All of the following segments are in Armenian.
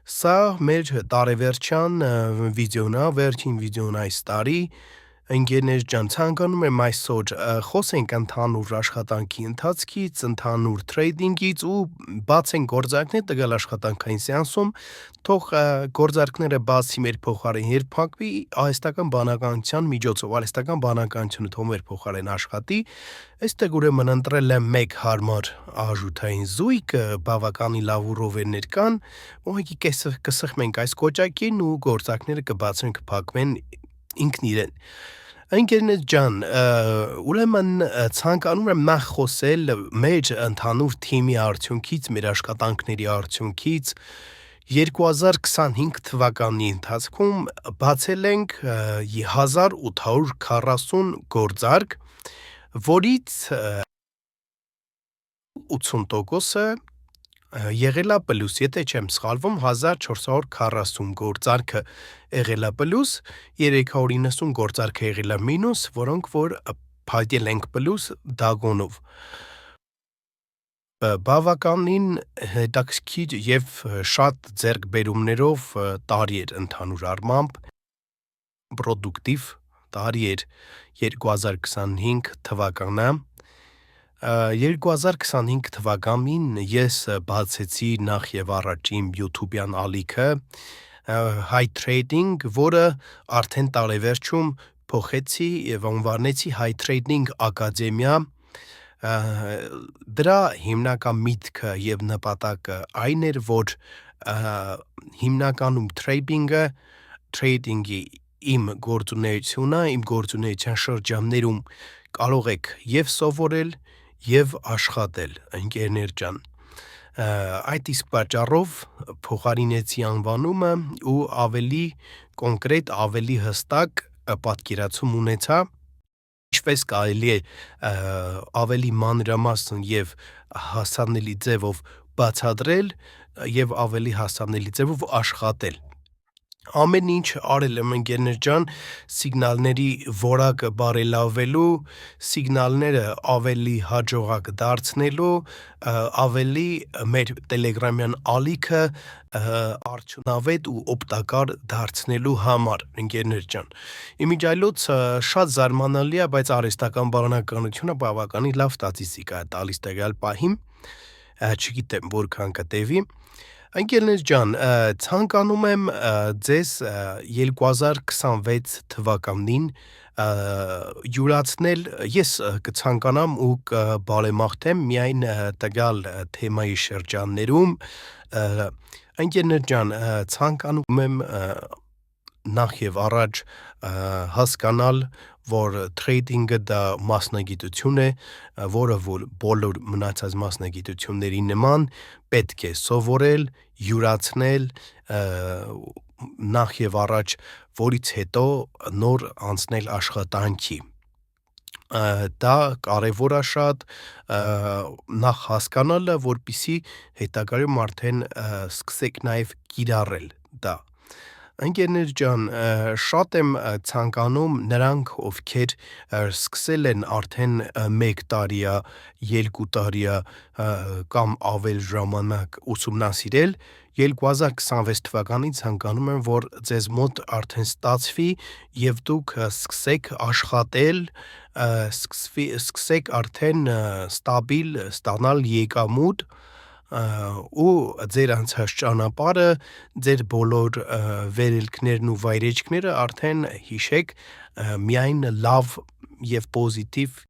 Սա մեր տարեվերջյան վիդեոն է, վերջին վիդեոն այս տարի, ընկերներ ջան, ցանկանում եմ այսօր խոսենք ընդհանուր աշխատանքի ընթացքից, ընդհանուր թրեյդինգից ու բացենք գործարքներ տվյալ աշխատանքային սեանսում, թող գործարքները բացի մեր փոխարեն երբակվի արհեստական բանականության միջոցով, արհեստական բանականությունը թող մեր փոխարեն աշխատի, այստեղ ուրեմն ընտրել եմ մեկ հարմար արժութային զույգ, բավականին լավ ուռովերներ կան, ուղղակի կսխմենք այս կոճակին ու գործարքները կբացվեն, կփակվեն ինքն իրեն։ Ընկերներ ջան, ուրեմն ցանկանում եմ նախ խոսել մեր ընդհանուր թիմի արդյունքից, մեր աշխատանքների արդյունքից 2025 թվականի ընթացքում բացել ենք 1840 գործարք, որից 80%-ը եղել է պլյուս, եթե չեմ սխալվում, 1440 գործարքը եղել է պլյուս, 390 գործարքը եղել է մինուս, որոնք որ փակել ենք պլյուս դագոնով։ Բավականին հետաքրքիր եւ շատ ձեռքբերումներով տարի էր ընդհանուր առմամբ, պրոդուկտիվ տարի էր 2025 թվականը։ 2025 թվականին ես բացեցի նախ եւ առաջ իմ YouTube-յան ալիքը High Trading, որը արդեն տարեվերջում փոխեցի եւ անվանեցի High Trading Ակադեմիա։ Դրա հիմնական միտքը եւ նպատակը այն էր, որ հիմնականում trading-ի իմ գործունեությունը, իմ գործունեության շրջաններում կարող եք եւ սովորել եւ աշխատել, ընկերներ ջան։ Այդ իսկ պատճառով փոխարինեցի անվանումը ու ավելի կոնկրետ, ավելի հստակ պատկերացում ունեցա, ինչպես կարելի է ավելի մանրամասն եւ հասանելի ձևով բացատրել եւ ավելի հասանելի ձևով աշխատել։ Ամեն ինչ արել եմ, ընկերներ ջան, սիգնալների որակը բարելավելու, սիգնալները ավելի հաջողակ դարձնելու, ավելի մեր տելեգրամյան ալիքը արդյունավետ ու օգտակար դարձնելու համար, ընկերներ ջան։ Իմիջիայլոց շատ զարմանալի է, բայց արհեստական բանականությունը բավականին լավ ստատիստիկա է տալիս տվյալ պահին, չգիտեմ որքան կտևի։ Ընկերներ ջան, ցանկանում եմ ձեզ 2026 թվականին յուրացնել, ես կցանկանամ ու կբարեմաղթեմ միայն տվյալ թեմայի շրջաններում, ընկերներ ջան, ցանկանում եմ նախ եւ առաջ հասկանալ, որ թրեյդինգը դա մասնագիտություն է, որը որ բոլոր մնացած մասնագիտությունների նման պետք է սովորել, յուրացնել, նախ եւ առաջ, որից հետո նոր անցնել աշխատանքի։ Դա կարևոր է շատ նախ հասկանալը, որպեսզի հետագայում արդեն սկսեք նաեւ կիրառել դա։ Ընկերներ ջան, շատ եմ ցանկանում նրանք, ովքեր սկսել են արդեն 1 տարի, 2 տարի կամ ավել ժամանակ ուսումնասիրել, 2026 թվականին ցանկանում եմ, որ ձեզ մոտ արդեն ստացվի եւ դուք սկսեք աշխատել, սկսեք արդեն ստաբիլ ստանալ եկամուտ ու ձեր անցած ճանապարհը, ձեր բոլոր վերելքներն ու վայրեջքները արդեն հիշեք միայն լավ եւ պոզիտիվ,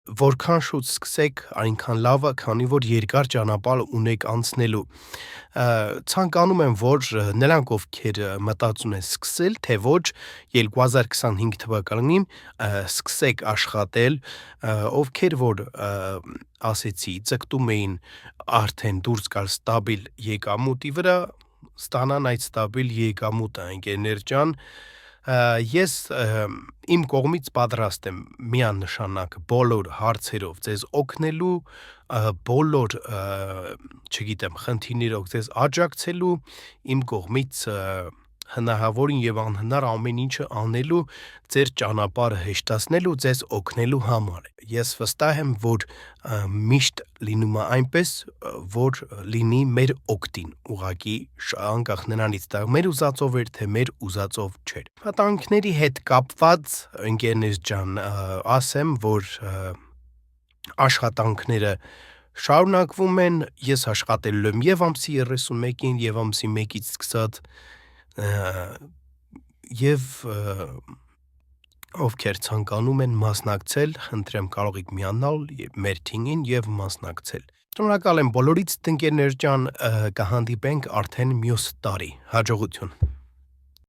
որքան շուտ սկսեք, այնքան լավ է, քանի որ երկար ճանապարհ ունեք անցնելու։ Ցանկանում եմ, որ նրանք, ովքեր մտածում են սկսել, թե ոչ 2025 թվականին սկսեք աշխատել, ովքեր որ ասեցի, ձգտում էին արդեն դուրս գալ ստաբիլ եկամուտի վրա, ստանան այդ ստաբիլ եկամուտը, ընկերներ ջան։ Ես իմ կողմից պատրաստ եմ միանշանակ բոլոր հարցերով ձեզ օգնելու, բոլոր, չգիտեմ, խնդիրներով ձեզ աջակցելու, իմ կողմից հնարավորին եւ անհնար ամեն ինչը անելու, ձեր ճանապարհը հեշտացնելու, ձեզ օգնելու համար։ Ես վստահ եմ, որ միշտ լինում է այնպես, որ լինի մեր օգտին, ուղղակի անկախ նրանից դա մեր ուզածով էր, թե մեր ուզածով չէր։ Աշխատանքների հետ կապված ընկերներ ջան, ասեմ, որ աշխատանքները շարունակվում են, ես աշխատելու եմ եւ ամսի 31-ին եւ ամսի 1-ից սկսած եւ ովքեր ցանկանում են մասնակցել, խնդրեմ կարող եք միանալ մեր թիմին եւ մասնակցել։ Շնորհակալ եմ բոլորից ընկերներ ջան, կհանդիպենք արդեն մյուս տարի։ Հաջողություն։